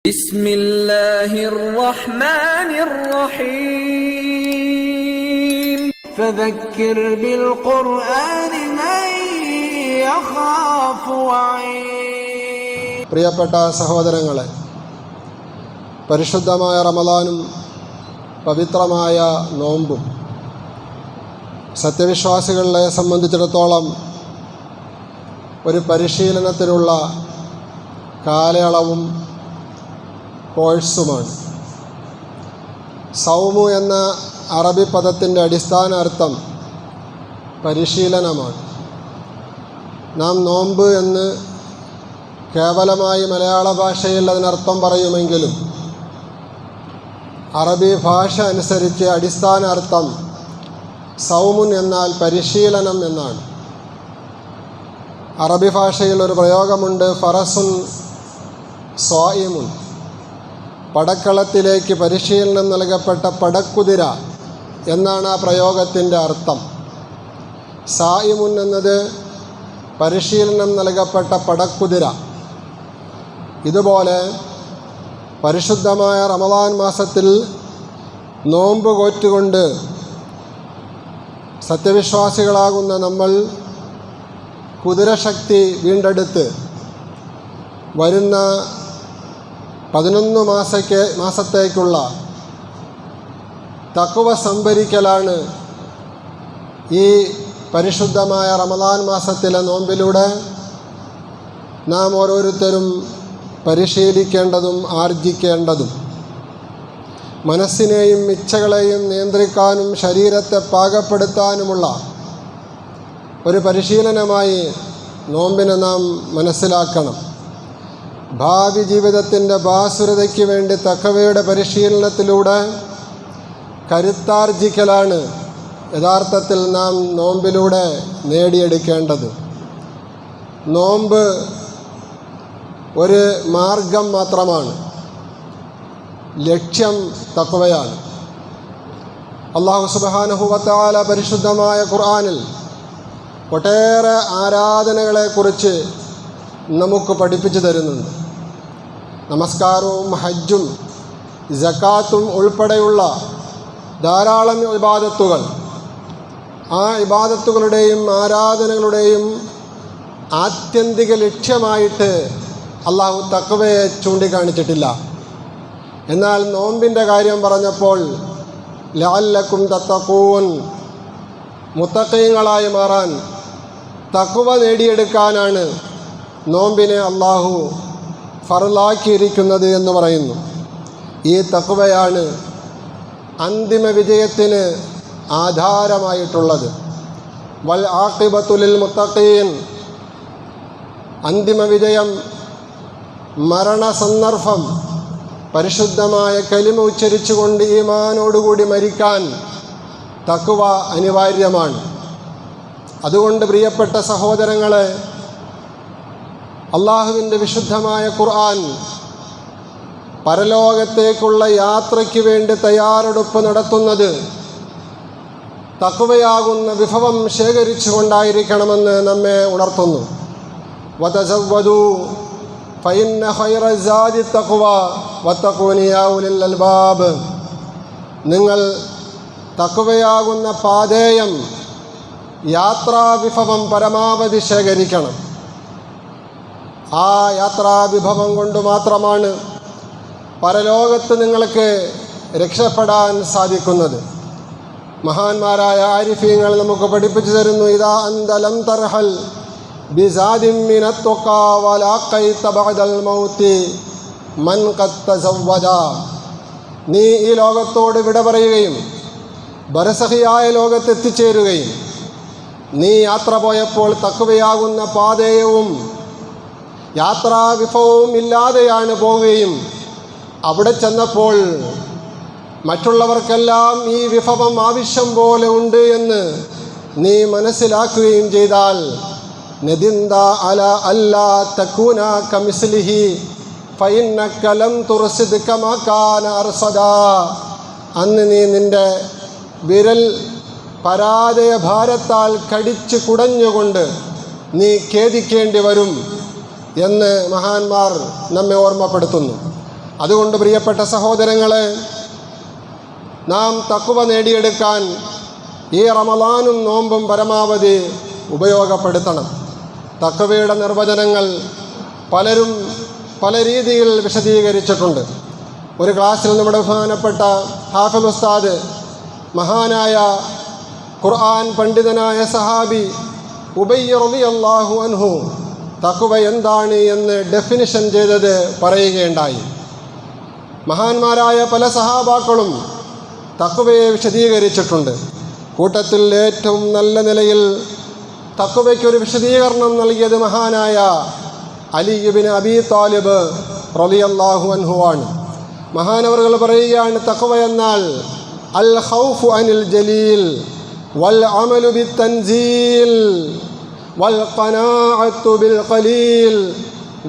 بسم الله الرحمن الرحيم فذكر بالقرآن من يخاف وعيد. പ്രിയപ്പെട്ട സഹോദരങ്ങളെ, പരിശുദ്ധമായ റമദാനും പവിത്രമായ നോമ്പും സത്യവിശ്വാസികളെ സംബന്ധിച്ചിടത്തോളം ഒരു പരിശീലനത്തിനുള്ള കാലയളവും കോഴ്സുമാണ്. സൗമു എന്ന അറബി പദത്തിൻ്റെ അടിസ്ഥാന അർത്ഥം പരിശീലനമാണ്. നാം നോമ്പ് എന്ന് കേവലമായി മലയാള ഭാഷയിൽ അതിനർത്ഥം പറയുമെങ്കിലും അറബി ഭാഷ അനുസരിച്ച് അടിസ്ഥാന അർത്ഥം സൗമുൻ എന്നാൽ പരിശീലനം എന്നാണ്. അറബി ഭാഷയിൽ ഒരു പ്രയോഗമുണ്ട്, ഫറസുൻ സ്വായിമുൻ, പടക്കളത്തിലേക്ക് പരിശീലനം നൽകപ്പെട്ട പടക്കുതിര എന്നാണ് ആ പ്രയോഗത്തിൻ്റെ അർത്ഥം. സായിമുൻ എന്നത് പരിശീലനം നൽകപ്പെട്ട പടക്കുതിര. ഇതുപോലെ പരിശുദ്ധമായ റമദാൻ മാസത്തിൽ നോമ്പ് കോറ്റുകൊണ്ട് സത്യവിശ്വാസികളാകുന്ന നമ്മൾ കുതിരശക്തി വീണ്ടെടുത്ത് വരുന്ന 11 മാസത്തേക്കുള്ള തഖ്വ സംഭരിക്കലാണ് ഈ പരിശുദ്ധമായ റമദാൻ മാസത്തിലെ നോമ്പിലൂടെ നാം ഓരോരുത്തരും പരിശീലിക്കേണ്ടതും ആർജിക്കേണ്ടതും. മനസ്സിനെയും ഇച്ഛകളെയും നിയന്ത്രിക്കാനും ശരീരത്തെ പാകപ്പെടുത്താനുമുള്ള ഒരു പരിശീലനമായി നോമ്പിനെ നാം മനസ്സിലാക്കണം. ഭാവി ജീവിതത്തിൻ്റെ ഭാസുരതയ്ക്ക് വേണ്ടി തഖ്വയുടെ പരിശീലനത്തിലൂടെ കരുത്താർജിക്കലാണ് യഥാർത്ഥത്തിൽ നാം നോമ്പിലൂടെ നേടിയെടുക്കേണ്ടത്. നോമ്പ് ഒരു മാർഗം മാത്രമാണ്, ലക്ഷ്യം തഖ്വയാണ്. അല്ലാഹു സുബ്ഹാനഹു വ തആല പരിശുദ്ധമായ ഖുർആനിൽ ഒട്ടേറെ ആരാധനകളെക്കുറിച്ച് നമുക്ക് പഠിപ്പിച്ചു തരുന്നുണ്ട്. നമസ്കാരവും ഹജ്ജും സകാത്തും ഉൾപ്പെടെയുള്ള ധാരാളം ഇബാദത്തുകൾ, ആ ഇബാദത്തുകളുടെയും ആരാധനകളുടെയും ആത്യന്തിക ലക്ഷ്യമായിട്ട് അള്ളാഹു തഖ്വയെ ചൂണ്ടിക്കാണിച്ചിട്ടില്ല. എന്നാൽ നോമ്പിൻ്റെ കാര്യം പറഞ്ഞപ്പോൾ ലഅല്ലക്കും തത്തഖൂൻ, മുത്തഖീങ്ങളായി മാറാൻ തഖ്വ നേടിയെടുക്കാനാണ് നോമ്പിനെ അള്ളാഹു ഫർളാക്കിയിരിക്കുന്നത് എന്ന് പറയുന്നു. ഈ തഖ്വയാണ് അന്തിമ വിജയത്തിന് ആധാരമായിട്ടുള്ളത്. വൽ ആഖിബത്തു ലിൽ മുത്തഖീൻ, അന്തിമ വിജയം, മരണസന്ദർഭം പരിശുദ്ധമായ കലിമ ഉച്ചരിച്ചുകൊണ്ട് ഈമാനോടുകൂടി മരിക്കാൻ തഖ്വ അനിവാര്യമാണ്. അതുകൊണ്ട് പ്രിയപ്പെട്ട സഹോദരങ്ങളെ, അള്ളാഹുവിൻ്റെ വിശുദ്ധമായ ഖുർആൻ പരലോകത്തേക്കുള്ള യാത്രയ്ക്ക് വേണ്ടി തയ്യാറെടുപ്പ് നടത്തുന്നത് തഖ്വയാകുന്ന വിഭവം ശേഖരിച്ചുകൊണ്ടായിരിക്കണമെന്ന് നമ്മെ ഉണർത്തുന്നു. വതസവ്വദൂ ഫഇന്ന ഖൈറ സാദി തഖ്വ വത്തഖൂനി യാ ഉലിൽ അൽബാബ്, നിങ്ങൾ തഖ്വയാകുന്ന പാഥേയം, യാത്രാവിഭവം പരമാവധി ശേഖരിക്കണം. ആ യാത്രാവിഭവം കൊണ്ട് മാത്രമാണ് പരലോകത്ത് നിങ്ങൾക്ക് രക്ഷപ്പെടാൻ സാധിക്കുന്നത്. മഹാന്മാരായ ആരിഫീങ്ങൾ നമുക്ക് പഠിപ്പിച്ചു തരുന്നു, ഇദാ അൻത ലം തർഹൽ ബിസാദിൻ മിനത് തുഖാ വലാഖൈത ബഅദൽ മൗതി മൻ ഖദ് തസവ്വദ, നീ ഈ ലോകത്തോട് വിട പറയുകയും ബർസഖിയായ ലോകത്ത് എത്തിച്ചേരുകയും നീ യാത്ര പോയപ്പോൾ തഖ്വയാകുന്ന പാതേയവും യാത്രാവിഭവവും ഇല്ലാതെയാണ് പോവുകയും അവിടെ ചെന്നപ്പോൾ മറ്റുള്ളവർക്കെല്ലാം ഈ വിഭവം ആവശ്യം പോലെ ഉണ്ട് എന്ന് നീ മനസ്സിലാക്കുകയും ചെയ്താൽ നദിന്ദ അല അല്ലാ തകൂന കമിസ്ലിഹി ഫഇന്നക ലം തുർസിദ് കമാ കാന അർസദാ, അന്ന് നീ നിൻ്റെ വിരൽ പരാജയ ഭാരത്താൽ കടിച്ചു കുടഞ്ഞുകൊണ്ട് നീ ഖേദിക്കേണ്ടി വരും എന്ന് മഹാന്മാർ നമ്മെ ഓർമ്മപ്പെടുത്തുന്നു. അതുകൊണ്ട് പ്രിയപ്പെട്ട സഹോദരങ്ങളെ, നാം തഖ്വ നേടിയെടുക്കാൻ ഈ റമളാനും നോമ്പും പരമാവധി ഉപയോഗപ്പെടുത്തണം. തഖ്വയുടെ നിർവചനങ്ങൾ പലരും പല രീതിയിൽ വിശദീകരിച്ചിട്ടുണ്ട്. ഒരു ക്ലാസ്സിൽ നമ്മുടെ ബഹുമാനപ്പെട്ട ഹാഫിദ് ഉസ്താദ്, മഹാനായ ഖുർആൻ പണ്ഡിതനായ സഹാബി ഉബയ്യ് റളിയല്ലാഹു അൻഹു തഖ്വ എന്താണ് എന്ന് ഡെഫിനിഷൻ ചെയ്തത് പറയുകയുണ്ടായി. മഹാന്മാരായ പല സഹാബാക്കളും തഖ്വയെ വിശദീകരിച്ചിട്ടുണ്ട്. കൂട്ടത്തിൽ ഏറ്റവും നല്ല നിലയിൽ തഖ്വയ്ക്കൊരു വിശദീകരണം നൽകിയത് മഹാനായ അലി ഇബ്നു അബീ താലിബ് റളിയല്ലാഹു അൻഹു ആണ്. മഹാനവറുകൾ പറയുകയാണ്, തഖ്വ എന്നാൽ അൽ ഖൗഫു അനിൽ ജലീൽ വൽ അമലു ബിത്തൻസീൽ വൽ ഖനാഅത്തു ബിൽ ഖലീൽ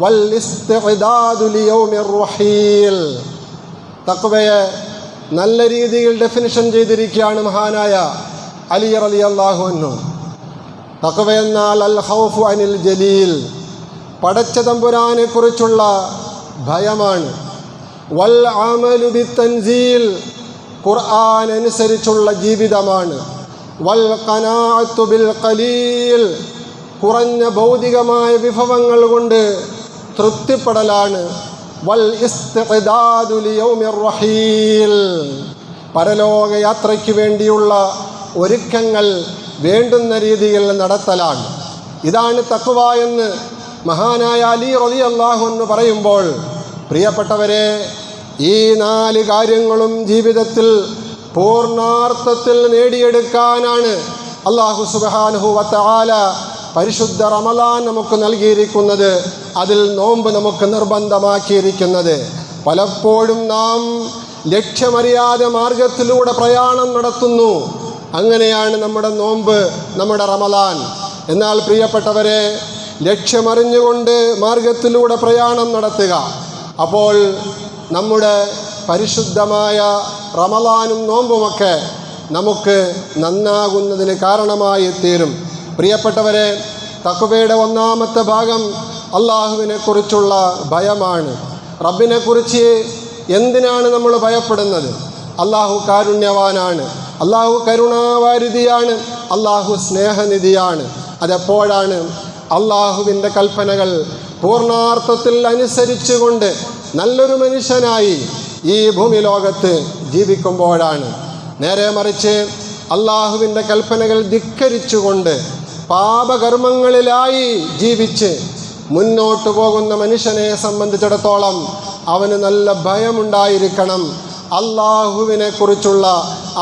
വൽ ഇസ്തിഅദാദു ലിയൗമിർ റഹീൽ. തഖ്വയെ നല്ല രീതിയിൽ ഡെഫിനിഷൻ ചെയ്തിരിക്കുകയാണ് മഹാനായ അലി റളിയല്ലാഹു അൻഹു. തഖ്വ എന്നാൽ അൽ ഖൗഫു അനിൽ ജലീൽ, പടച്ച തമ്പുരാനെ കുറിച്ചുള്ള ഭയമാണ്. വൽ അമലു ബിത്തൻസീൽ, ഖുർആൻ അനുസരിച്ചുള്ള ജീവിതമാണ്. വൽ ഖനാഅത്തു ബിൽ ഖലീൽ, കുറഞ്ഞ ഭൗതികമായ വിഭവങ്ങൾ കൊണ്ട് തൃപ്തിപ്പെടലാണ്. വൽ ഇസ്തിഅദാദു ലിയൗമിർ റഹീൽ, പരലോക യാത്രയ്ക്ക് വേണ്ടിയുള്ള ഒരുക്കങ്ങൾ വേണ്ടുന്ന രീതിയിൽ നടത്തലാണ്. ഇതാണ് തഖ്വ എന്ന് മഹാനായ അലി റളിയല്ലാഹു അൻഹു പറയുമ്പോൾ, പ്രിയപ്പെട്ടവരെ, ഈ 4 കാര്യങ്ങളും ജീവിതത്തിൽ പൂർണ്ണാർത്ഥത്തിൽ നേടിയെടുക്കാനാണ് അല്ലാഹു സുബ്ഹാനഹു വ തആല പരിശുദ്ധ റമളാൻ നമുക്ക് നൽകിയിരിക്കുന്നത്. അതിൽ നോമ്പ് നമുക്ക് നിർബന്ധമാക്കിയിരിക്കുന്നത്. പലപ്പോഴും നാം ലക്ഷ്യമറിയാതെ മാർഗത്തിലൂടെ പ്രയാണം നടത്തുന്നു. അങ്ങനെയാണ് നമ്മുടെ നോമ്പ്, നമ്മുടെ റമളാൻ. എന്നാൽ പ്രിയപ്പെട്ടവരെ, ലക്ഷ്യമറിഞ്ഞുകൊണ്ട് മാർഗത്തിലൂടെ പ്രയാണം നടത്തുക. അപ്പോൾ നമ്മുടെ പരിശുദ്ധമായ റമളാനും നോമ്പുമൊക്കെ നമുക്ക് നന്നാകുന്നതിന് കാരണമായി തീരും. പ്രിയപ്പെട്ടവരെ, തഖ്വയുടെ ഒന്നാമത്തെ ഭാഗം അള്ളാഹുവിനെ കുറിച്ചുള്ള ഭയമാണ്. റബ്ബിനെ കുറിച്ച് എന്തിനാണ് നമ്മൾ ഭയപ്പെടുന്നത്? അള്ളാഹു കാരുണ്യവാനാണ്, അള്ളാഹു കരുണാവാരിധിയാണ്, അള്ളാഹു സ്നേഹനിധിയാണ്. അതെപ്പോഴാണ്? അള്ളാഹുവിൻ്റെ കൽപ്പനകൾ പൂർണ്ണാർത്ഥത്തിൽ അനുസരിച്ചുകൊണ്ട് നല്ലൊരു മനുഷ്യനായി ഈ ഭൂമി ലോകത്ത് ജീവിക്കുമ്പോഴാണ്. നേരെ മറിച്ച് അള്ളാഹുവിൻ്റെ കൽപ്പനകൾ ധിക്കരിച്ചുകൊണ്ട് പാപകർമ്മങ്ങളിലായി ജീവിച്ച് മുന്നോട്ട് പോകുന്ന മനുഷ്യനെ സംബന്ധിച്ചിടത്തോളം അവന് നല്ല ഭയമുണ്ടായിരിക്കണം. അള്ളാഹുവിനെ കുറിച്ചുള്ള,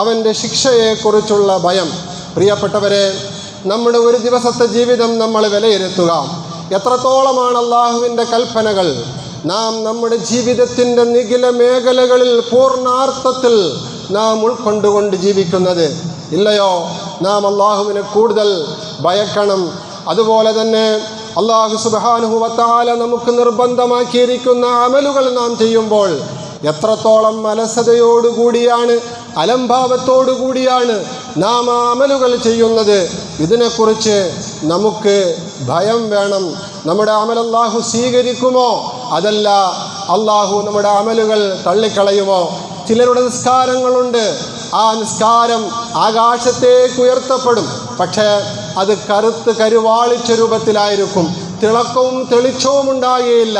അവൻ്റെ ശിക്ഷയെക്കുറിച്ചുള്ള ഭയം. പ്രിയപ്പെട്ടവരെ, നമ്മുടെ ഒരു ദിവസത്തെ ജീവിതം നമ്മൾ വിലയിരുത്തുക. എത്രത്തോളമാണ് അള്ളാഹുവിൻ്റെ കൽപ്പനകൾ നാം നമ്മുടെ ജീവിതത്തിൻ്റെ നിഖില മേഖലകളിൽ പൂർണ്ണാർത്ഥത്തിൽ നാം ഉൾക്കൊണ്ടുകൊണ്ട് ജീവിക്കുന്നത്? ഇല്ലയോ? നാം അള്ളാഹുവിനെ കൂടുതൽ ഭയക്കണം. അതുപോലെ തന്നെ അള്ളാഹു സുബ്ഹാനഹു വ തആല നമുക്ക് നിർബന്ധമാക്കിയിരിക്കുന്ന അമലുകൾ നാം ചെയ്യുമ്പോൾ എത്രത്തോളം അലസതയോടുകൂടിയാണ്, അലംഭാവത്തോടുകൂടിയാണ് നാം ആ അമലുകൾ ചെയ്യുന്നത്? ഇതിനെക്കുറിച്ച് നമുക്ക് ഭയം വേണം. നമ്മുടെ അമൽ അള്ളാഹു സ്വീകരിക്കുമോ? അതല്ല അള്ളാഹു നമ്മുടെ അമലുകൾ തള്ളിക്കളയുമോ? ചിലരുടെ നിസ്കാരങ്ങളുണ്ട്, ആ നിസ്കാരം ആകാശത്തേക്ക് ഉയർത്തപ്പെടും, പക്ഷേ അത് കറുത്ത് കരുവാളിച്ച രൂപത്തിലായിരിക്കും. തിളക്കവും തെളിച്ചവും ഉണ്ടാകുകയില്ല.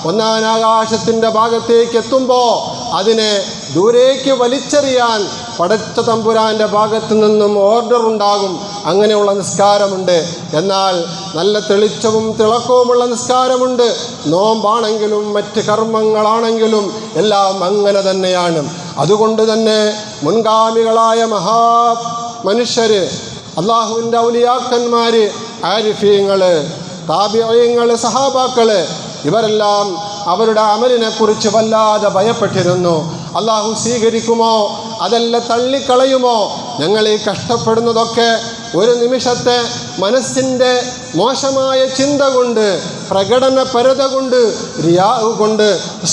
ഒന്നാം ആകാശത്തിൻ്റെ ഭാഗത്തേക്ക് എത്തുമ്പോൾ അതിനെ ദൂരേക്ക് വലിച്ചെറിയാൻ പടച്ച തമ്പുരാൻ്റെ ഭാഗത്തു നിന്നും ഓർഡർ ഉണ്ടാകും. അങ്ങനെയുള്ള നിസ്കാരമുണ്ട്. എന്നാൽ നല്ല തെളിച്ചവും തിളക്കവുമുള്ള നിസ്കാരമുണ്ട്. നോമ്പാണെങ്കിലും മറ്റ് കർമ്മങ്ങളാണെങ്കിലും എല്ലാം അങ്ങനെ തന്നെയാണ്. അതുകൊണ്ട് തന്നെ മുൻഗാമികളായ മനുഷ്യർ, അള്ളാഹുവിൻ്റെ ഔലിയാക്കന്മാർ, ആരിഫീങ്ങൾ, താബിഈങ്ങൾ, സഹാബാക്കൾ, ഇവരെല്ലാം അവരുടെ അമലിനെക്കുറിച്ച് വല്ലാതെ ഭയപ്പെട്ടിരുന്നു. അള്ളാഹു സ്വീകരിക്കുമോ? അതല്ല തള്ളിക്കളയുമോ? ഞങ്ങൾ ഈ കഷ്ടപ്പെടുന്നതൊക്കെ ഒരു നിമിഷത്തെ മനസ്സിൻ്റെ മോശമായ ചിന്ത കൊണ്ട്, പ്രകടനപരത കൊണ്ട്, റിയാഹ് കൊണ്ട്,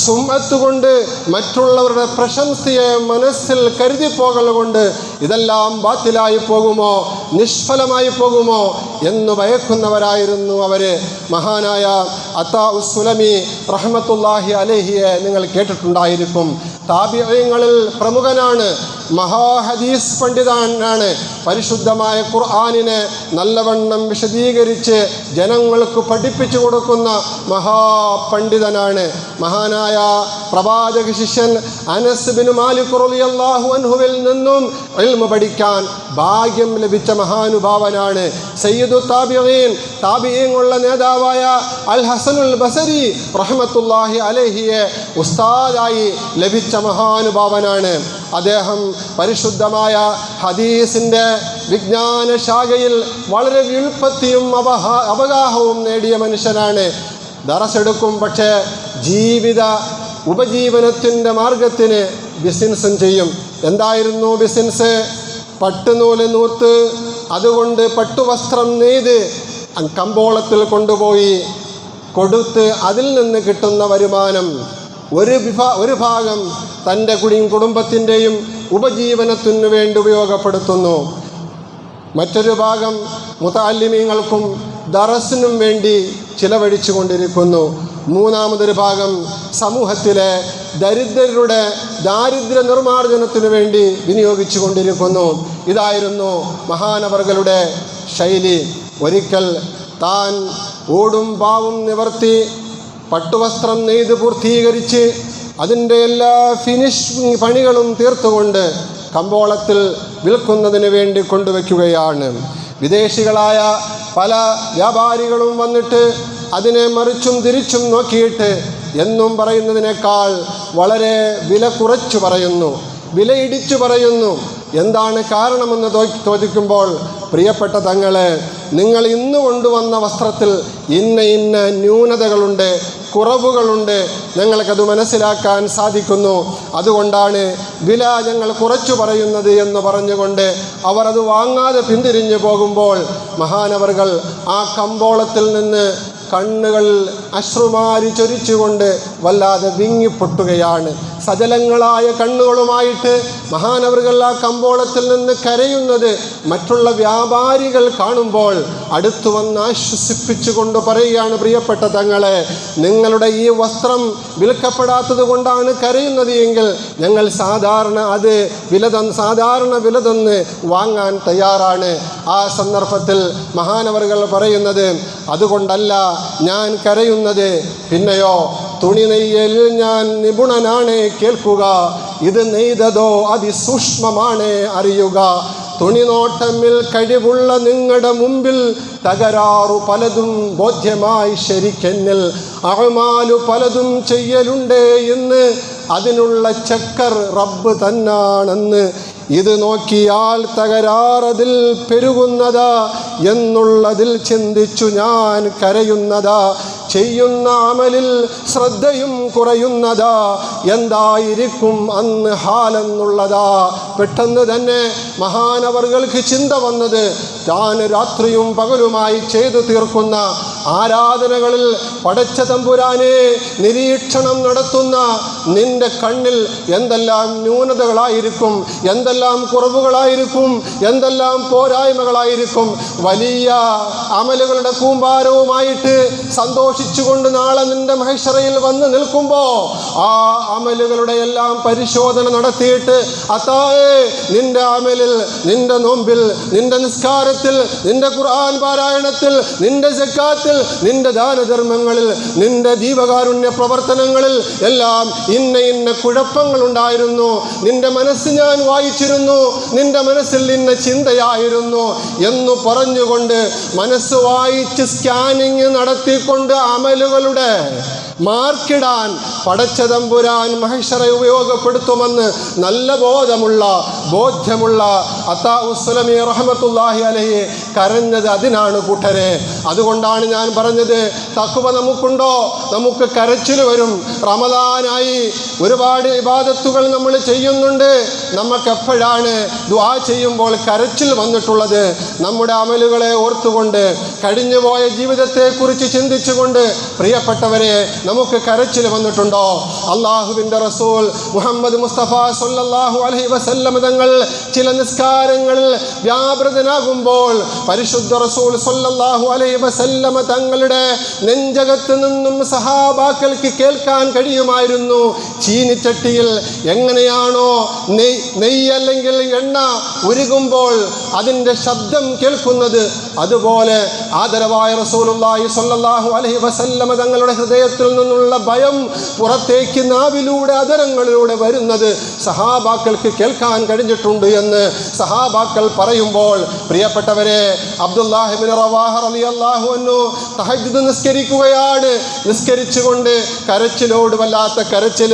സുംഅത്ത് കൊണ്ട്, മറ്റുള്ളവരുടെ പ്രശംസയെ മനസ്സിൽ കരുതിപ്പോകൽ കൊണ്ട് ഇതെല്ലാം ബാത്തിലായി പോകുമോ, നിഷ്ഫലമായി പോകുമോ എന്ന് ഭയക്കുന്നവരായിരുന്നു അവർ. മഹാനായ അത്താ ഉസ്സുലമി റഹ്മത്തുള്ളാഹി അലൈഹിയെ നിങ്ങൾ കേട്ടിട്ടുണ്ടായിരിക്കും. താബിഈങ്ങളിൽ പ്രമുഖനാണ്, മഹാഹദീസ് പണ്ഡിതനാണ്. പരിശുദ്ധമായ ഖുർആനിനെ നല്ലവണ്ണം വിശദീകരിച്ച് ജനങ്ങൾക്ക് പഠിപ്പിച്ചു കൊടുക്കുന്ന മഹാപണ്ഡിതനാണ്. മഹാനായ പ്രവാചക ശിഷ്യൻ അനസ് ബിൻ മാലിക് റളിയല്ലാഹു അൻഹുവിൽ നിന്നും ഇൽമു പഠിക്കാൻ ഭാഗ്യം ലഭിച്ച മഹാനുഭാവനാണ്. സയ്യിദു താബിഈൻ, താബിഈങ്ങളുടെ നേതാവായ അൽ ഹസനുൽ ബസരി റഹ്മത്തുള്ളാഹി അലൈഹിയെ ഉസ്താദായി ലഭിച്ച മഹാനുഭാവനാണ്. അദ്ദേഹം പരിശുദ്ധമായ ഹദീസിൻ്റെ വിജ്ഞാന ശാഖയിൽ വളരെ വ്യുൽപ്പത്തിയും അവഗാഹവും നേടിയ മനുഷ്യനാണ്. ദറസെടുക്കും, പക്ഷേ ഉപജീവനത്തിൻ്റെ മാർഗത്തിന് ബിസിനസ്സും ചെയ്യും. എന്തായിരുന്നു ബിസിനസ്? പട്ടുനൂല് നൂർത്ത് അതുകൊണ്ട് പട്ടുവസ്ത്രം നെയ്ത് കമ്പോളത്തിൽ കൊണ്ടുപോയി കൊടുത്ത് അതിൽ നിന്ന് കിട്ടുന്ന വരുമാനം ഒരു ഭാഗം തൻ്റെ കുടുംബത്തിൻ്റെയും ഉപജീവനത്തിനു വേണ്ടി ഉപയോഗപ്പെടുത്തുന്നു. മറ്റൊരു ഭാഗം മുതഅല്ലിമീങ്ങൾക്കും ദറസിനും വേണ്ടി ചിലവഴിച്ചു കൊണ്ടിരിക്കുന്നു. മൂന്നാമതൊരു ഭാഗം സമൂഹത്തിലെ ദരിദ്രരുടെ ദാരിദ്ര്യ നിർമ്മാർജ്ജനത്തിനു വേണ്ടി വിനിയോഗിച്ചു കൊണ്ടിരിക്കുന്നു. ഇതായിരുന്നു മഹാനവറുകളുടെ ശൈലി. ഒരിക്കൽ താൻ ഓടും പാവും നിവർത്തി പട്ടുവസ്ത്രം നെയ്ത് പൂർത്തീകരിച്ച് അതിൻ്റെ എല്ലാ ഫിനിഷിംഗ് പണികളും തീർത്തുകൊണ്ട് കമ്പോളത്തിൽ വിൽക്കുന്നതിന് വേണ്ടി കൊണ്ടുവയ്ക്കുകയാണ്. വിദേശികളായ പല വ്യാപാരികളും വന്നിട്ട് അതിനെ മറിച്ചും തിരിച്ചും നോക്കിയിട്ട് എന്നും പറയുന്നതിനേക്കാൾ വളരെ വില കുറച്ചു പറയുന്നു, വിലയിടിച്ചു പറയുന്നു. എന്താണ് കാരണമെന്ന് ചോദിക്കുമ്പോൾ, പ്രിയപ്പെട്ട തങ്ങളെ, നിങ്ങൾ ഇന്ന് കൊണ്ടുവന്ന വസ്ത്രത്തിൽ ഇന്ന ന്യൂനതകളുണ്ട്, കുറവുകളുണ്ട്, ഞങ്ങൾക്കത് മനസ്സിലാക്കാൻ സാധിക്കുന്നു, അതുകൊണ്ടാണ് വില ഞങ്ങൾ കുറച്ചു പറയുന്നത് എന്ന് പറഞ്ഞുകൊണ്ട് അവർ അത് വാങ്ങാതെ പിന്തിരിഞ്ഞു പോകുമ്പോൾ മഹാനവറുകൾ ആ കമ്പോളത്തിൽ നിന്ന് കണ്ണുകൾ അശ്രുമാരി ചൊരിച്ചുകൊണ്ട് വല്ലാതെ വിങ്ങിപ്പൊട്ടുകയാണ്. സജലങ്ങളായ കണ്ണുകളുമായിട്ട് മഹാനവറുകൾ ആ കമ്പോളത്തിൽ നിന്ന് കരയുന്നത് മറ്റുള്ള വ്യാപാരികൾ കാണുമ്പോൾ അടുത്തു വന്ന് ആശ്വസിപ്പിച്ചുകൊണ്ട് പറയുകയാണ്, പ്രിയപ്പെട്ട തങ്ങളെ, നിങ്ങളുടെ ഈ വസ്ത്രം വിൽക്കപ്പെടാത്തത് കൊണ്ടാണ് കരയുന്നത് എങ്കിൽ ഞങ്ങൾ സാധാരണ വില തന്ന് വാങ്ങാൻ തയ്യാറാണ്. ആ സന്ദർഭത്തിൽ മഹാനവറുകൾ പറയുന്നത്, അതുകൊണ്ടല്ല ഞാൻ കരയുന്നത്, പിന്നെയോ തുണി നെയ്യൽ ഞാൻ നിപുണനാണ്, കേൾക്കുക, ഇത് നെയ്തതോ അതിസൂക്ഷ്മമാണ്, അറിയുക. തുണിനോട്ടമിൽ കഴിവുള്ള നിങ്ങളുടെ മുമ്പിൽ തകരാറു പലതും ബോധ്യമായി ശരിക്കെന്നിൽ. അഅ്മാലു പലതും ചെയ്യലുണ്ട് എന്ന് അതിനുള്ള ചക്കർ റബ്ബ് തന്നാണെന്ന്. ഇത് നോക്കിയാൽ തകരാറതിൽ പെരുകുന്നതാ എന്നുള്ളതിൽ ചിന്തിച്ചു ഞാൻ കരയുന്നതാ. ചെയ്യുന്ന അമലിൽ ശ്രദ്ധയും കുറയുന്നതാ, എന്തായിരിക്കും അന്ന് ഹാലെന്നുള്ളതാ. പെട്ടെന്ന് തന്നെ മഹാനവറുകൾക്ക് ചിന്ത വന്നത്, താൻ രാത്രിയും പകലുമായി ചെയ്തു തീർക്കുന്ന ആരാധനകളിൽ പടച്ച തമ്പുരാനെ നിരീക്ഷണം നടത്തുന്ന നിന്റെ കണ്ണിൽ എന്തെല്ലാം ന്യൂനതകളായിരിക്കും, എന്തെല്ലാം കുറവുകളായിരിക്കും, എന്തെല്ലാം പോരായ്മകളായിരിക്കും. വലിയ അമലുകളുടെ കൂമ്പാരവുമായിട്ട് സന്തോഷിച്ചുകൊണ്ട് നാളെ നിന്റെ മഹ്ശറയിൽ വന്ന് നിൽക്കുമ്പോൾ ആ അമലുകളുടെ എല്ലാം പരിശോധന നടത്തിയിട്ട്, അതായേ നിന്റെ അമലിൽ, നിന്റെ നോമ്പിൽ, നിന്റെ നിസ്കാരത്തിൽ, നിന്റെ ഖുർആൻ പാരായണത്തിൽ, നിന്റെ സക്കാത്തിൽ, നിന്റെ ദാനധർമ്മങ്ങളിൽ, നിന്റെ ദീപകാരുണ്യ പ്രവർത്തനങ്ങളിൽ എല്ലാം ഇന്ന കുഴപ്പങ്ങളുണ്ടായിരുന്നു. നിന്റെ മനസ്സ് ഞാൻ വായിച്ചിരുന്നു, നിന്റെ മനസ്സിൽ ഇന്ന ചിന്തയായിരുന്നു എന്ന് പറഞ്ഞുകൊണ്ട് മനസ്സ് വായിച്ച് സ്കാനിങ് നടത്തിക്കൊണ്ട് അമലുകളുടെ മാർക്കിടാൻ പടച്ച തമ്പുരാൻ മഹ്ശറെ ഉപയോഗപ്പെടുത്തുമെന്ന് നല്ല ബോധ്യമുള്ള അത്താഉസ്സലമി റഹ്മത്തുള്ളാഹി അലൈഹി കരഞ്ഞത് അതിനാണ് കൂട്ടരെ. അതുകൊണ്ടാണ് ഞാൻ പറഞ്ഞത്, തഖ്വ നമുക്കുണ്ടോ? നമുക്ക് കരച്ചിൽ വരും. റമദാനായി ഒരുപാട് ഇബാദത്തുകൾ നമ്മൾ ചെയ്യുന്നുണ്ട്. നമുക്ക് എപ്പോഴാണ് ദുആ ചെയ്യുമ്പോൾ കരച്ചിൽ വന്നിട്ടുള്ളത്? നമ്മുടെ അമലുകളെ ഓർത്തുകൊണ്ട്, കഴിഞ്ഞുപോയ ജീവിതത്തെക്കുറിച്ച് ചിന്തിച്ചുകൊണ്ട് പ്രിയപ്പെട്ടവരെ നമുക്ക് കരച്ചിൽ വന്നിട്ടുണ്ടോ? അള്ളാഹുവിൻ്റെ റസൂൽ മുഹമ്മദ് മുസ്തഫ സല്ലല്ലാഹു അലൈഹി വസല്ലം തങ്ങൾ ചില നിസ്കാരങ്ങളിൽ വ്യാപൃതനാകുമ്പോൾ പരിശുദ്ധ റസൂൽ സല്ലല്ലാഹു അലൈഹി വസല്ലം തങ്ങളുടെ നെഞ്ചകത്ത് നിന്നും സഹാബാക്കൾക്ക് കേൾക്കാൻ കഴിയുമായിരുന്നു. ചീനിച്ചട്ടിയിൽ എങ്ങനെയാണോ നെയ്യ് അല്ലെങ്കിൽ എണ്ണ ഉരുകുമ്പോൾ അതിൻ്റെ ശബ്ദം കേൾക്കുന്നത്, അതുപോലെ ആദരവായ റസൂലുള്ളാഹി സ്വല്ലല്ലാഹു അലൈഹി വസല്ലം തങ്ങളുടെ ഹൃദയത്തിൽ നിന്നുള്ള ഭയം പുറത്തേക്ക് നാവിലൂടെ അധരങ്ങളിലൂടെ വരുന്നത് സഹാബാക്കൾക്ക് കേൾക്കാൻ കഴിഞ്ഞിട്ടുണ്ട് എന്ന് സഹാബാക്കൾ പറയുമ്പോൾ പ്രിയപ്പെട്ടവരെ, അബ്ദുല്ലാഹി ഇബ്നു റവാഹ റളിയല്ലാഹു അൻഹു തഹജ്ജുദ് നിസ്കരിക്കുകയാണ്. നിസ്കരിച്ചുകൊണ്ട് കരച്ചിലോട് വല്ലാത്ത കരച്ചിൽ.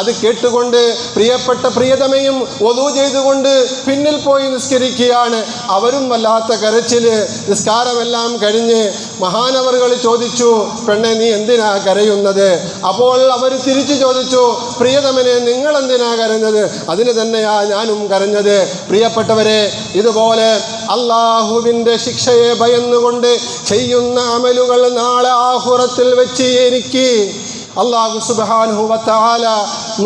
അത് കേട്ടുകൊണ്ട് പ്രിയപ്പെട്ട പ്രിയതമയും വദൂ ചെയ്തുകൊണ്ട് പിന്നിൽ പോയി നിസ്കരിക്കുകയാണ്. അവരും വല്ലാത്ത കരച്ചിൽ. നിസ്കാരമെല്ലാം കഴിഞ്ഞ് മഹാനവറുകൾ ചോദിച്ചു, പെണ്ണെ നീ എന്തിനാ കരയുന്നത്? അപ്പോൾ അവർ തിരിച്ചു ചോദിച്ചു, പ്രിയതമനെ നിങ്ങൾ എന്തിനാ കരഞ്ഞത്? അതിന് തന്നെയാ ഞാനും കരഞ്ഞത്. പ്രിയപ്പെട്ടവരെ, ഇതുപോലെ അള്ളാഹുവിൻ്റെ ശിക്ഷയെ ഭയന്നുകൊണ്ട് ചെയ്യുന്ന അമലുകൾ നാളെ ആഖിറത്തിൽ വെച്ച് എനിക്ക് അല്ലാഹു സുബ്ഹാനഹു വ തആല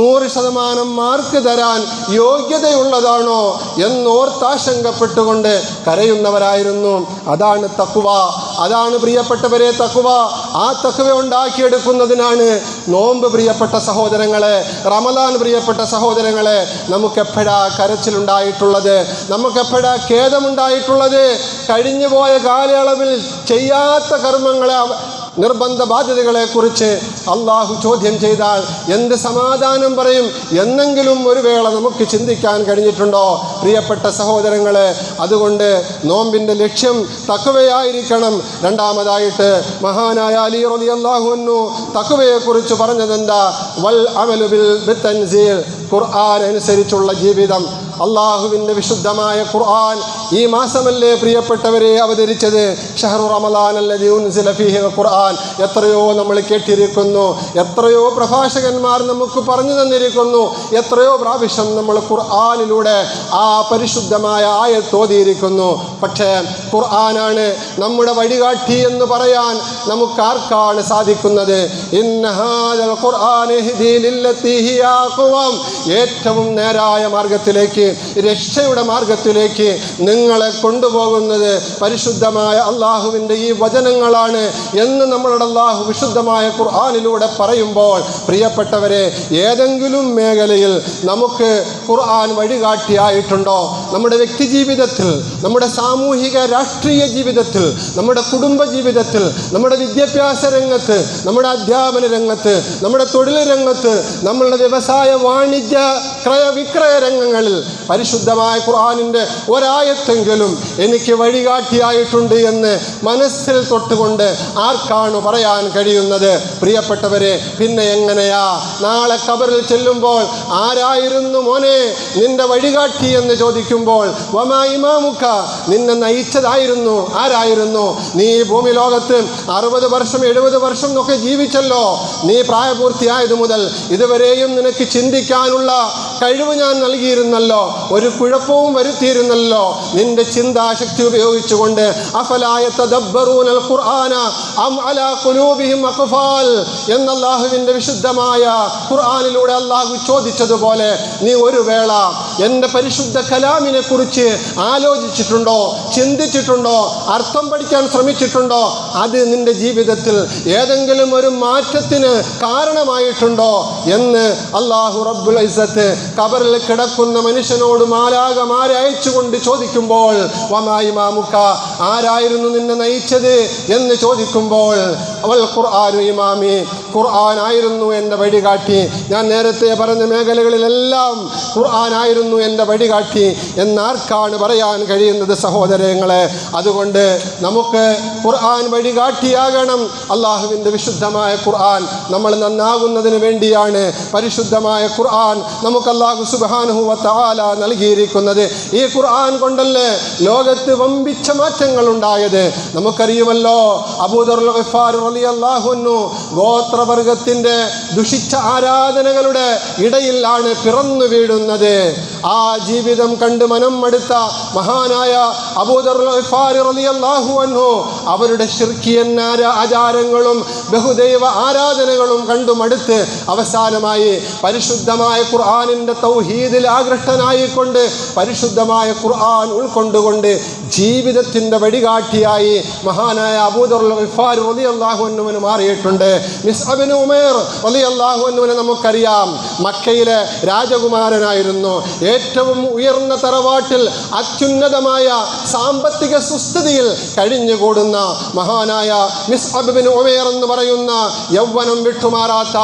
100% മാർക്ക് തരാൻ യോഗ്യതയുള്ളതാണോ എന്നോർത്താശങ്കപ്പെട്ടുകൊണ്ട് കരയുന്നവരായിരുന്നു. അതാണ് തഖ്വ. അതാണ് പ്രിയപ്പെട്ടവരെ തഖ്വ. ആ തഖ്വ ഉണ്ടാക്കിയെടുക്കുന്നതിനാണ് നോമ്പ്. പ്രിയപ്പെട്ട സഹോദരങ്ങളെ, റമദാൻ പ്രിയപ്പെട്ട സഹോദരങ്ങളെ, നമുക്കെപ്പോഴാ കരച്ചിലുണ്ടായിട്ടുള്ളത്? നമുക്കെപ്പോഴാ ഖേദമുണ്ടായിട്ടുള്ളത്? കഴിഞ്ഞുപോയ കാലയളവിൽ ചെയ്യാത്ത കർമ്മങ്ങളെ, നിർബന്ധ ബാധ്യതകളെക്കുറിച്ച് അള്ളാഹു ചോദ്യം ചെയ്താൽ എന്ത് സമാധാനം പറയും? എന്നെങ്കിലും ഒരു വേള നമുക്ക് ചിന്തിക്കാൻ കഴിഞ്ഞിട്ടുണ്ടോ പ്രിയപ്പെട്ട സഹോദരങ്ങളെ? അതുകൊണ്ട് നോമ്പിൻ്റെ ലക്ഷ്യം തഖ്വയായിരിക്കണം. രണ്ടാമതായിട്ട് മഹാനായ അലി റളിയല്ലാഹു അൻഹു തഖ്വയെക്കുറിച്ച് പറഞ്ഞതെന്താ? വൽ അമലു ബിത്തൻസീൽ, ഖുർആൻ അനുസരിച്ചുള്ള ജീവിതം. അള്ളാഹുവിൻ്റെ വിശുദ്ധമായ ഖുർആൻ ഈ മാസമല്ലേ പ്രിയപ്പെട്ടവരെ അവതരിച്ചത്? ഷഹ്റു റമളാൻ അല്ലദീ ഉൻസില ഫീഹിൽ ഖുർആൻ. എത്രയോ നമ്മൾ കേട്ടിരിക്കുന്നു, എത്രയോ പ്രഭാഷകന്മാർ നമുക്ക് പറഞ്ഞു തന്നിരിക്കുന്നു, എത്രയോ പ്രാവശ്യം നമ്മൾ ഖുർആനിലൂടെ ആ പരിശുദ്ധമായ ആയത്ത് ഓതിയിരിക്കുന്നു. പക്ഷേ ഖുർആനാണ് നമ്മുടെ വഴികാട്ടി എന്ന് പറയാൻ നമുക്കാർക്കാണ് സാധിക്കുന്നത്? ഇന്ന ഹാദൽ ഖുർആന യഹ്ദീ ലില്ലതീ ഹിയ അഖ്വം, ഏറ്റവും നേരായ മാർഗത്തിലേക്ക്, രക്ഷയുടെ മാർഗത്തിലേക്ക് നിങ്ങളെ കൊണ്ടുപോകുന്നത് പരിശുദ്ധമായ അള്ളാഹുവിൻ്റെ ഈ വചനങ്ങളാണ് എന്ന് നമ്മളുടെ അള്ളാഹു വിശുദ്ധമായ ഖുർആനിലൂടെ പറയുമ്പോൾ പ്രിയപ്പെട്ടവരെ, ഏതെങ്കിലും മേഖലയിൽ നമുക്ക് ഖുർആൻ വഴികാട്ടിയായിട്ടുണ്ടോ? നമ്മുടെ വ്യക്തി ജീവിതത്തിൽ, നമ്മുടെ സാമൂഹിക രാഷ്ട്രീയ ജീവിതത്തിൽ, നമ്മുടെ കുടുംബ ജീവിതത്തിൽ, നമ്മുടെ വിദ്യാഭ്യാസ രംഗത്ത്, നമ്മുടെ അധ്യാപന രംഗത്ത്, നമ്മുടെ തൊഴിൽ രംഗത്ത്, നമ്മളുടെ വ്യവസായ വാണിജ്യ ക്രയവിക്രയ രംഗങ്ങളിൽ പരിശുദ്ധമായ ഖുർആനിൻ്റെ ഒരായത്തെങ്കിലും എനിക്ക് വഴികാട്ടിയായിട്ടുണ്ട് എന്ന് മനസ്സിൽ തൊട്ടുകൊണ്ട് ആർക്കാണ് പറയാൻ കഴിയുന്നത് പ്രിയപ്പെട്ടവരെ? പിന്നെ എങ്ങനെയാ നാളെ ഖബറിൽ ചെല്ലുമ്പോൾ ആരായിരുന്നു മോനെ നിന്റെ വഴികാട്ടി എന്ന് ചോദിക്കുമ്പോൾ വമാ ഇമാമുക, നിന്നെ നയിച്ചതായിരുന്നു ആരായിരുന്നു? നീ ഭൂമി ലോകത്ത് 60 വർഷം 70 വർഷം എന്നൊക്കെ ജീവിച്ചല്ലോ. നീ പ്രായപൂർത്തിയായത് മുതൽ ഇതുവരെയും നിനക്ക് ചിന്തിക്കാനുള്ള കഴിവ് ഞാൻ നൽകിയിരുന്നല്ലോ, ഒരു കുഴപ്പവും വരുത്തിയിരുന്നല്ലോ. നിന്റെ ചിന്താശക്തി ഉപയോഗിച്ചുകൊണ്ട് അഫലാ യതദബ്ബറൂനൽ ഖുർആന അം അലാ ഖുലൂബിഹിം അഖ്ഫാൽ എന്ന അല്ലാഹുവിൻ്റെ വിശുദ്ധമായ ഖുർആനിലൂടെ അല്ലാഹു ചോദിച്ചതുപോലെ നീ ഒരു വേള എൻ്റെ പരിശുദ്ധ കലാമിനെ കുറിച്ച് ആലോചിച്ചിട്ടുണ്ടോ? ചിന്തിച്ചിട്ടുണ്ടോ? അർത്ഥം പഠിക്കാൻ ശ്രമിച്ചിട്ടുണ്ടോ? അത് നിന്റെ ജീവിതത്തിൽ ഏതെങ്കിലും ഒരു മാറ്റത്തിന് കാരണമായിട്ടുണ്ടോ എന്ന് അല്ലാഹു റബ്ബുൽ ഇസ്സത്ത് ഖബറിൽ കിടക്കുന്ന മനുഷ്യനോട് മാലാഖമാരെ അയച്ചുകൊണ്ട് ചോദിക്കുമ്പോൾ വമാ ഇമാമുക, ആരായിരുന്നു നിന്നെ നയിച്ചത് എന്ന് ചോദിക്കുമ്പോൾ അവൽ ഖുർആനു ഇമാമി, ഖുർആൻ ആയിരുന്നു എൻ്റെ വഴികാട്ടി. ഞാൻ നേരത്തെ പറഞ്ഞ മേഖലകളിലെല്ലാം ഖുർആൻ ആയിരുന്നു എൻ്റെ വഴികാട്ടി എന്നാർക്കാണ് പറയാൻ കഴിയുന്നത് സഹോദരങ്ങളെ? അതുകൊണ്ട് നമുക്ക് ഖുർആൻ വഴികാട്ടിയാകണം. അള്ളാഹുവിൻ്റെ വിശുദ്ധമായ ഖുർആൻ നമ്മൾ നന്നാകുന്നതിന് വേണ്ടിയാണ് പരിശുദ്ധമായ ഖുർആൻ നമുക്ക് അല്ലാഹു സുബ്ഹാനഹു വ തആല നൽകിയിരിക്കുന്നത്. ഈ ഖുർആൻ കൊണ്ടല്ലേ ലോകത്ത് വമ്പിച്ച മാറ്റങ്ങൾ ഉണ്ടായത്. നമുക്കറിയുമല്ലോ, അബൂദറുൽ ഗിഫാരി റളിയല്ലാഹു അൻഹു ഗോത്രവർഗത്തിൻ്റെ ദുഷിച്ച ആരാധനകളുടെ ഇടയിലാണ് പിറന്നു വീഴുന്നത്. ആ ജീവിതം കണ്ട് മനം മടുത്ത മഹാനായ അബൂദറുൽ ഗിഫാരി റളിയല്ലാഹു അൻഹു അവരുടെ ശിർക്കിയൻ ആചാരങ്ങളും ബഹുദൈവ ആരാധനകളും കണ്ടു മടുത്ത് അവസാനമായി പരിശുദ്ധമായ ഖുർആനിൻ്റെ തൗഹീദിൽ ആകൃഷ്ടനായിക്കൊണ്ട് പരിശുദ്ധമായ ഖുർആൻ ഉൾക്കൊണ്ടുകൊണ്ട് ജീവിതത്തിൻ്റെ വഴികാട്ടിയായി മഹാനായ അബൂദറുൽ ഗിഫാരി റളിയല്ലാഹു അൻഹുവിന് മാറിയിട്ടുണ്ട്. മിസ്അബ് ഇബ്നു ഉമൈർ റളിയല്ലാഹു അൻഹുവിനെ നമുക്കറിയാം, മക്കയിലെ രാജകുമാരനായിരുന്നു. ഏറ്റവും ഉയർന്ന തറവാട്ടിൽ അത്യുന്നതമായ സാമ്പത്തിക സുസ്ഥിതിയിൽ കഴിഞ്ഞുകൂടുന്ന മഹാനായ മിസ്അബ് ഇബ്നു ഉമൈർ എന്ന് പറയുന്ന യൗവനം വിട്ടുമാറാത്ത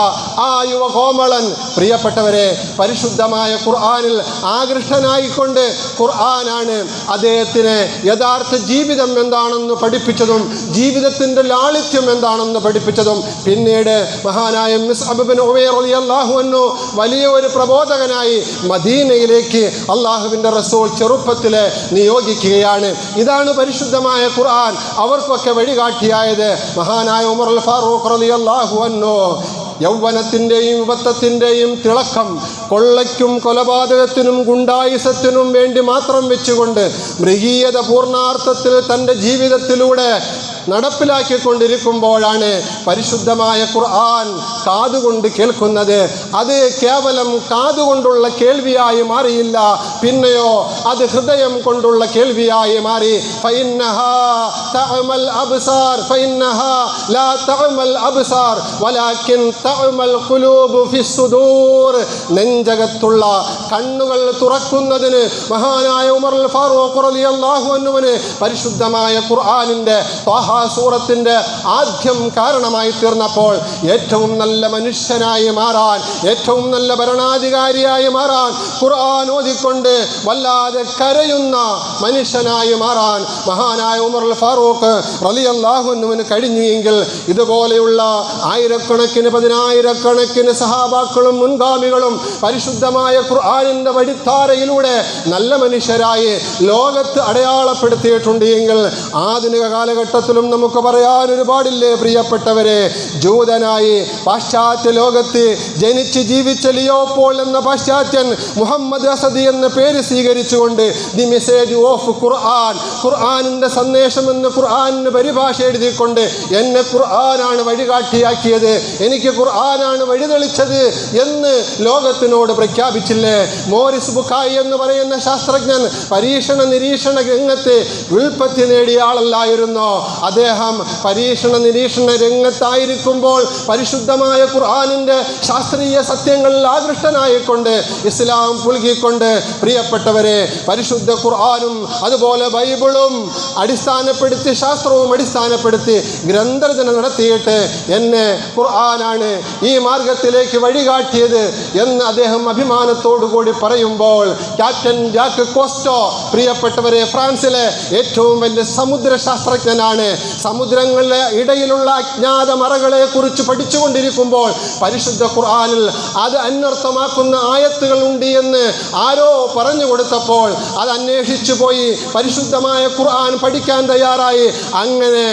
ആ യുവകോമളൻ, പ്രിയപ്പെട്ടവരെ, പരിശുദ്ധമായ ഖുർആനിൽ ആകൃഷ്ടനായിക്കൊണ്ട് ഖുർആനാണ് അദ്ദേഹത്തിന് യഥാർത്ഥ ജീവിതം എന്താണെന്ന് പഠിപ്പിച്ചതും ജീവിതത്തിൻ്റെ ലാളിത്യം എന്താണെന്ന് പഠിപ്പിച്ചതും. പിന്നീട് മഹാനായ മിസ്അബ് ഇബ്നു ഉമൈർ റളിയല്ലാഹു അൻഹു വലിയ ഒരു പ്രബോധകനായി മദീനയിലേക്ക് അള്ളാഹുവിൻ്റെ റസൂൽ ചെറുപ്പത്തിലെ നിയോഗിക്കുകയാണ്. ഇതാണ് പരിശുദ്ധമായ ഖുർആൻ അവർക്കൊക്കെ വഴികാട്ടിയായത്. മഹാനായ ഉമറുൽ ഫാറൂഖ് റളിയല്ലാഹു അൻഹു യൗവനത്തിൻ്റെയും യുവത്വത്തിൻ്റെയും തിളക്കം കൊള്ളയ്ക്കും കൊലപാതകത്തിനും ഗുണ്ടായുസത്തിനും വേണ്ടി മാത്രം വെച്ചുകൊണ്ട് മൃഗീയത പൂർണ്ണാർത്ഥത്തിൽ തൻ്റെ ജീവിതത്തിലൂടെ നടപ്പിലാക്കിക്കൊണ്ടിരിക്കുമ്പോഴാണ് പരിശുദ്ധമായ ഖുർആൻ കാതുകൊണ്ട് കേൾക്കുന്നത്. അത് കേവലം കാതുകൊണ്ടുള്ള കേൾവിയായി മാറിയില്ല, പിന്നെയോ അത് ഹൃദയം കൊണ്ടുള്ള കേൾവിയായി മാറി. ഫഇന്നഹാ തഅമൽ അബ്സാർ ഫഇന്നഹാ ലാ തഅമൽ അബ്സാർ വലാകിൻ തഅമൽ ഖുലൂബു ഫിസ്സുദൂർ. നെഞ്ചകത്തുള്ള കണ്ണുകൾ തുറക്കുന്നതിന് മഹാനായ ഉമറുൽ ഫാറൂഖ് റളിയല്ലാഹു അൻഹുവിന് പരിശുദ്ധമായ ഖുർആനിൻ്റെ സൂറത്തിൻ്റെ ആദ്യം കാരണമായി തീർന്നപ്പോൾ ഏറ്റവും നല്ല മനുഷ്യനായി മാറാൻ, ഏറ്റവും നല്ല ഭരണാധികാരിയായി മാറാൻ, ഖുർആൻ ഓതിക്കൊണ്ട് വല്ലാതെ കരയുന്ന മനുഷ്യനായി മാറാൻ മഹാനായ ഉമറുൽ ഫാറൂഖ് റളിയല്ലാഹു അൻഹുവിന് കഴിഞ്ഞു എങ്കിൽ ഇതുപോലെയുള്ള ആയിരക്കണക്കിന് പതിനായിരക്കണക്കിന് സഹാബാക്കളും മുൻഗാമികളും പരിശുദ്ധമായ ഖുർആനിൻ്റെ വഴിത്താരയിലൂടെ നല്ല മനുഷ്യരായി ലോകത്ത് അടയാളപ്പെടുത്തിയിട്ടുണ്ട് എങ്കിൽ ആധുനിക കാലഘട്ടത്തിലും നമുക്ക് പറയാൻ ഒരുപാടില്ലേ പ്രിയപ്പെട്ടവരെ? ജൂതനായി പാശ്ചാത്യ ലോകത്ത് ജനിച്ച് ജീവിച്ച ലിയോപോൾ എന്ന പാശ്ചാത്യൻ മുഹമ്മദ് അസദി എന്ന പേര് സ്വീകരിച്ചുകൊണ്ട് ദി മെസ്സേജ് ഓഫ് ഖുർആൻ, ഖുർആനിൻ്റെ സന്ദേശം എന്ന് ഖുർആനിന് പരിഭാഷ എഴുതിക്കൊണ്ട് എന്നെ ഖുർആനാണ് വഴികാട്ടിയാക്കിയത്, എനിക്ക് ഖുർആനാണ് വഴിതെളിച്ചത് എന്ന് ലോകത്തിനോട് പ്രഖ്യാപിച്ചില്ലേ? മോറിസ് ബുക്കായി എന്ന് പറയുന്ന ശാസ്ത്രജ്ഞൻ പരീക്ഷണ നിരീക്ഷണ രംഗത്ത് ഉൽപ്പത്തി നേടിയ ആളല്ലായിരുന്നോ? അദ്ദേഹം പരീക്ഷണ നിരീക്ഷണ രംഗത്തായിരിക്കുമ്പോൾ പരിശുദ്ധമായ ഖുർആനിൻ്റെ ശാസ്ത്രീയ സത്യങ്ങളിൽ ആകൃഷ്ടനായിക്കൊണ്ട് ഇസ്ലാം പുൽകിക്കൊണ്ട് പ്രിയപ്പെട്ടവരെ പരിശുദ്ധ ഖുർആനും അതുപോലെ ബൈബിളും അടിസ്ഥാനപ്പെടുത്തി ശാസ്ത്രവും അടിസ്ഥാനപ്പെടുത്തി ഗ്രന്ഥരചന നടത്തിയിട്ട് എന്നെ ഖുർആനാണ് ഈ മാർഗത്തിലേക്ക് വഴികാട്ടിയത് എന്ന് അദ്ദേഹം അഭിമാനത്തോടു കൂടി പറയുമ്പോൾ ക്യാപ്റ്റൻ ജാക്ക് കോസ്റ്റോ, പ്രിയപ്പെട്ടവരെ, ഫ്രാൻസിലെ ഏറ്റവും വലിയ സമുദ്ര ശാസ്ത്രജ്ഞനാണ്. സമുദ്രങ്ങളുടെ ഇടയിലുള്ള അജ്ഞാത മറകളെ കുറിച്ച് പഠിച്ചുകൊണ്ടിരിക്കുമ്പോൾ പരിശുദ്ധ ഖുർആനിൽ അത് അന്വർത്ഥമാക്കുന്ന ആയത്തുകൾ ഉണ്ട് എന്ന് ആരോ പറഞ്ഞു കൊടുത്തപ്പോൾ അത് അന്വേഷിച്ചു പോയി പരിശുദ്ധമായ ഖുർആൻ പഠിക്കാൻ തയ്യാറായി. അങ്ങനെ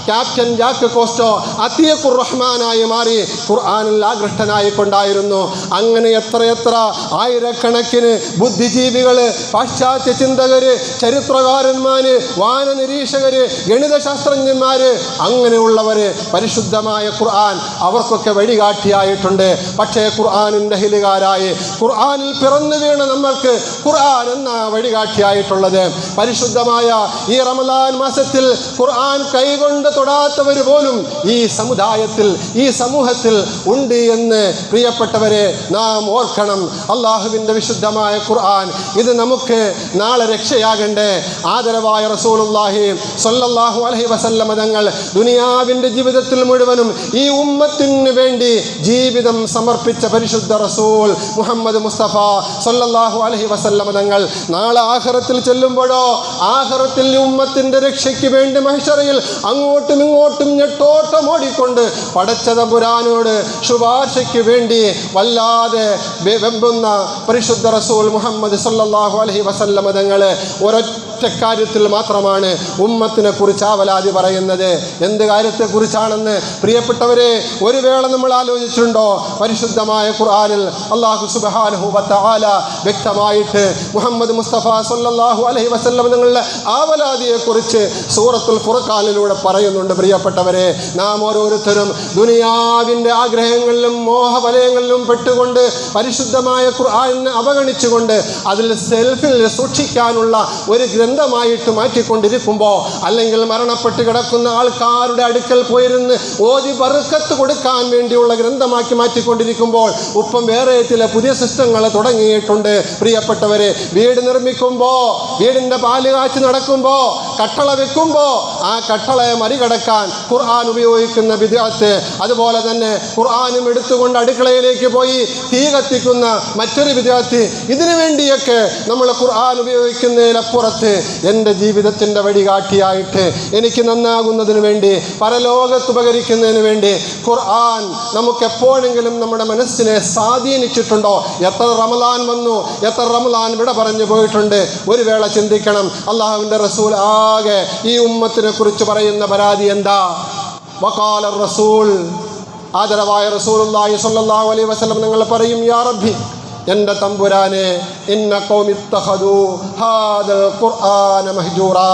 ക്യാപ്റ്റൻ ജാക്ക് കോസ്റ്റോ അത്തിയഖുർ റഹ്മാനായി മാറി ഖുർആനിൽ ആകൃഷ്ടനായിക്കൊണ്ടായിരുന്നു. അങ്ങനെ എത്രയെത്ര ആയിരക്കണക്കിന് ബുദ്ധിജീവികൾ, പാശ്ചാത്യ ചിന്തകർ, ചരിത്രകാരന്മാർ, വാനനിരീക്ഷകർ, ഗണിതശാസ്ത്രജ്ഞന്മാർ, അങ്ങനെയുള്ളവർ പരിശുദ്ധമായ ഖുർആൻ അവർക്കൊക്കെ വഴികാട്ടിയായിട്ടുണ്ട്. പക്ഷേ ഖുർആനിൻ്റെ ഹിലുകാരായി ഖുർആനിൽ പിറന്നു വീണ നമ്മൾക്ക് ഖുർആൻ എന്ന വഴികാട്ടിയായിട്ടുള്ളത്. പരിശുദ്ധമായ ഈ റമദാൻ മാസത്തിൽ ഖുർആൻ കൈകൊണ്ട് തൊടാത്തവർ പോലും ഈ സമുദായത്തിൽ, ഈ സമൂഹത്തിൽ ഉണ്ട് എന്ന് പ്രിയപ്പെട്ടവരെ നാം ഓർക്കണം. അള്ളാഹുവിൻ്റെ വിശുദ്ധമായ ഖുർആൻ ഇത് നമുക്ക് നാളെ രക്ഷയാകണ്ടേ? ആദരവായ റസൂലുള്ളാഹി സ്വല്ലല്ലാഹു അലൈഹി വസല്ലമ തങ്ങൾ ദുനിയാവിൻ്റെ ജീവിതത്തിൽ മുഴുവനും ഈ ഉമ്മത്തിന് വേണ്ടി ജീവിതം സമർപ്പിച്ച പരിശുദ്ധ റസൂൽ മുഹമ്മദ് മുസ്തഫ സ്വല്ലല്ലാഹു അലൈഹി വസല്ലമ തങ്ങൾ നാളെ ആഖിറത്തിൽ ചെല്ലുമ്പോഴോ, ആഖിറത്തിൽ ഉമ്മത്തിൻ്റെ രക്ഷയ്ക്ക് വേണ്ടി മഹ്ശറയിൽ അങ്ങോട്ടും ഇങ്ങോട്ടും ഞെട്ടോട്ടം ഓടിക്കൊണ്ട് പടച്ച തമ്പുരാനോട് ശുപാർശയ്ക്ക് വേണ്ടി വല്ലാതെ വെമ്പുന്ന പരിശുദ്ധ റസൂൽ മുഹമ്മദ് സ്വല്ലല്ലാഹു അലൈഹി വസല്ലമ തങ്ങൾ ഒരൊറ്റ കാര്യത്തിൽ മാത്രമാണ് ഉമ്മത്തിനെ കുറിച്ച് ആവലാതി പറയുന്നത്. എന്ത് കാര്യത്തെക്കുറിച്ചാണെന്ന് പ്രിയപ്പെട്ടവരെ ഒരു വേള നമ്മൾ ആലോചിച്ചിട്ടുണ്ടോ? പരിശുദ്ധമായ ഖുർആനിൽ അല്ലാഹു സുബ്ഹാനഹു വ തആല വ്യക്തമായിട്ട് മുഹമ്മദ് മുസ്തഫ സ്വല്ലല്ലാഹു അലൈഹി വസല്ലം തങ്ങളുടെ ആവലാതിയെക്കുറിച്ച് സൂറത്തുൽ ഫുർഖാനിലൂടെ പറയുന്നുണ്ട്. പ്രിയപ്പെട്ടവരെ, നാം ഓരോരുത്തരും ദുനിയാവിൻ്റെ ആഗ്രഹങ്ങളിലും മോഹവലയങ്ങളിലും പെട്ടുകൊണ്ട് പരിശുദ്ധമായ ഖുർആനിനെ അവഗണിച്ചുകൊണ്ട് അതിൽ സെൽഫിൽ സൂക്ഷിക്കാനുള്ള ഒരു ഗ്രന്ഥമായിട്ട് മാറ്റിക്കൊണ്ടിരിക്കുമ്പോൾ, അല്ലെങ്കിൽ മരണപ്പെട്ട് കിടക്കുന്ന ആൾക്കാരുടെ അടുക്കൽ പോയിരുന്ന് ഓതി ബർക്കത്ത് കൊടുക്കാൻ വേണ്ടിയുള്ള ഗ്രന്ഥമാക്കി മാറ്റിക്കൊണ്ടിരിക്കുമ്പോൾ ഒപ്പം വേറെ ചില പുതിയ സിസ്റ്റങ്ങൾ തുടങ്ങിയിട്ടുണ്ട്. പ്രിയപ്പെട്ടവരെ, വീട് നിർമ്മിക്കുമ്പോൾ, വീടിൻ്റെ പാല് കാച്ച് നടക്കുമ്പോൾ, കട്ടള വെക്കുമ്പോൾ ആ കട്ടളയെ മറികടക്കാൻ ഖുർആൻ ഉപയോഗിക്കുന്ന ബിദ്അത്ത്, അതുപോലെ തന്നെ ഖുർആനും എടുത്തുകൊണ്ട് അടുക്കളയിലേക്ക് പോയി തീ കത്തിക്കുന്ന മറ്റൊരു ബിദ്അത്ത്, ഇതിനു വേണ്ടിയൊക്കെ നമ്മൾ ഖുർആൻ ഉപയോഗിക്കുന്നതിനപ്പുറത്ത് എൻ്റെ ജീവിതത്തിൻ്റെ വഴികാട്ടിയായിട്ട് എനിക്ക് നന്നാകുന്നതിന് വേണ്ടി, പരലോകത്ത് ഉപകരിക്കുന്നതിന് വേണ്ടി ഖുർആൻ നമുക്ക് എപ്പോഴെങ്കിലും നമ്മുടെ മനസ്സിനെ സ്വാധീനിച്ചിട്ടുണ്ടോ? എത്ര റമളാൻ വന്നു, എത്ര റമളാൻ വിട പറഞ്ഞു പോയിട്ടുണ്ട്. ഒരു വേള ചിന്തിക്കണം. അള്ളാഹുവിൻ്റെ റസൂൽ ആകെ ഈ ഉമ്മത്തിനെ കുറിച്ച് പറയുന്ന പരാതി എന്താ? വഖാല റസൂൽ, ആദരവായ റസൂലുള്ളാഹി സ്വല്ലല്ലാഹു അലൈഹി വസല്ലം നിങ്ങൾ പറയും, യാ റബ്ബി, എൻ്റെ തമ്പുരാനെ, ഇന്ന ഖൗമി ഇത്തഖദൂ ഹാദൽ ഖുർആന മഹ്ജൂറാ,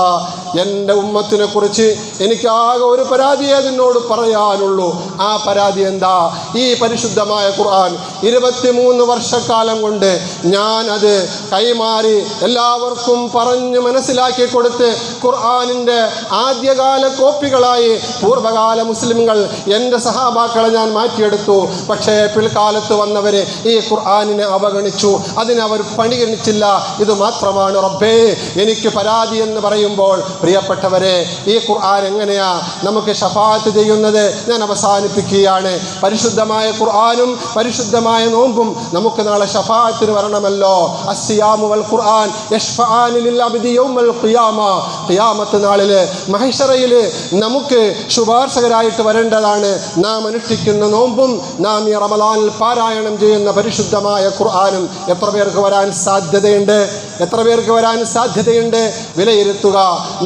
എൻ്റെ ഉമ്മത്തിനെ കുറിച്ച് എനിക്കാകെ ഒരു പരാതിയെ അതിനോട് പറയാനുള്ളൂ. ആ പരാതി എന്താ? ഈ പരിശുദ്ധമായ ഖുർആൻ 23 വർഷക്കാലം കൊണ്ട് ഞാൻ അത് കൈമാറി എല്ലാവർക്കും പറഞ്ഞു മനസ്സിലാക്കി കൊടുത്ത് ഖുർആനിൻ്റെ ആദ്യകാല കോപ്പികളായി പൂർവ്വകാല മുസ്ലിംകൾ എൻ്റെ സഹാബാക്കളെ ഞാൻ മാറ്റിയെടുത്തു. പക്ഷേ പിൽക്കാലത്ത് വന്നവർ ഈ ഖുർആനിനെ അവഗണിച്ചു, അതിനവർ പരിഗണിച്ചില്ല. ഇത് മാത്രമാണ് റബ്ബേ എനിക്ക് പരാതി എന്ന് പറയുമ്പോൾ, പ്രിയപ്പെട്ടവരെ, ഈ ഖുർആൻ എങ്ങനെയാ നമുക്ക് ശഫാഅത്ത് ചെയ്യുന്നത്? ഞാൻ അവസാനിപ്പിക്കുകയാണ്. പരിശുദ്ധമായ ഖുർആനും പരിശുദ്ധമായ നോമ്പും നമുക്ക് നാളെ ശഫാഅത്തിന് വരണമല്ലോ. അസ്സിയാമു വൽ ഖുർആൻ യശ്ഫഅാനി ലിൽ അബ്ദി യൗമൽ ഖിയാമ, ഖിയാമത്ത് നാളിൽ മഹ്ശറയിൽ നമുക്ക് ശുപാർശകരായിട്ട് വരേണ്ടതാണ് നാം അനുഷ്ഠിക്കുന്ന നോമ്പും നാം ഈ റമളാനിൽ പാരായണം ചെയ്യുന്ന പരിശുദ്ധമായ ഖുർആനും. എത്ര പേർക്ക് വരാൻ സാധ്യതയുണ്ട്? എത്ര പേർക്ക് വരാൻ സാധ്യതയുണ്ട്? വിലയിരുത്തുക.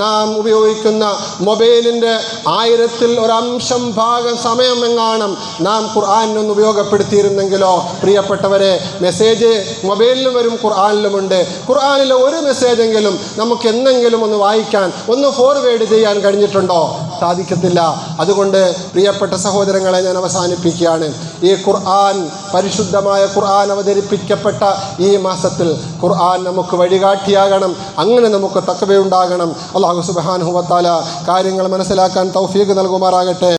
നാം ഉപയോഗിക്കുന്ന മൊബൈലിൻ്റെ 1000-ൽ 1 ഭാഗം സമയമെങ്ങാനും നാം ഖുർആനിനൊന്ന് ഉപയോഗപ്പെടുത്തിയിരുന്നെങ്കിലോ? പ്രിയപ്പെട്ടവരെ, മെസ്സേജ് മൊബൈലിലും വരും, ഖുർആനിലുമുണ്ട്. ഖുർആനിലെ ഒരു മെസ്സേജെങ്കിലും നമുക്ക് എന്തെങ്കിലും ഒന്ന് വായിക്കാൻ, ഒന്ന് ഫോർവേഡ് ചെയ്യാൻ കഴിഞ്ഞിട്ടുണ്ടോ? സാധിക്കത്തില്ല. അതുകൊണ്ട് പ്രിയപ്പെട്ട സഹോദരങ്ങളെ, ഞാൻ അവസാനിപ്പിക്കുകയാണ്. ഈ ഖുർആൻ, പരിശുദ്ധമായ ഖുർആൻ അവതരിപ്പിക്കപ്പെട്ട ഈ മാസത്തിൽ ഖുർആൻ നമുക്ക് വഴികാട്ടിയാകണം. അങ്ങനെ നമുക്ക് തഖ്വയുണ്ടാകണം. അല്ലാഹു സുബ്ഹാനഹു വ തആല കാര്യങ്ങൾ മനസ്സിലാക്കാൻ തൗഫീഖ് നൽകുമാറാകട്ടെ.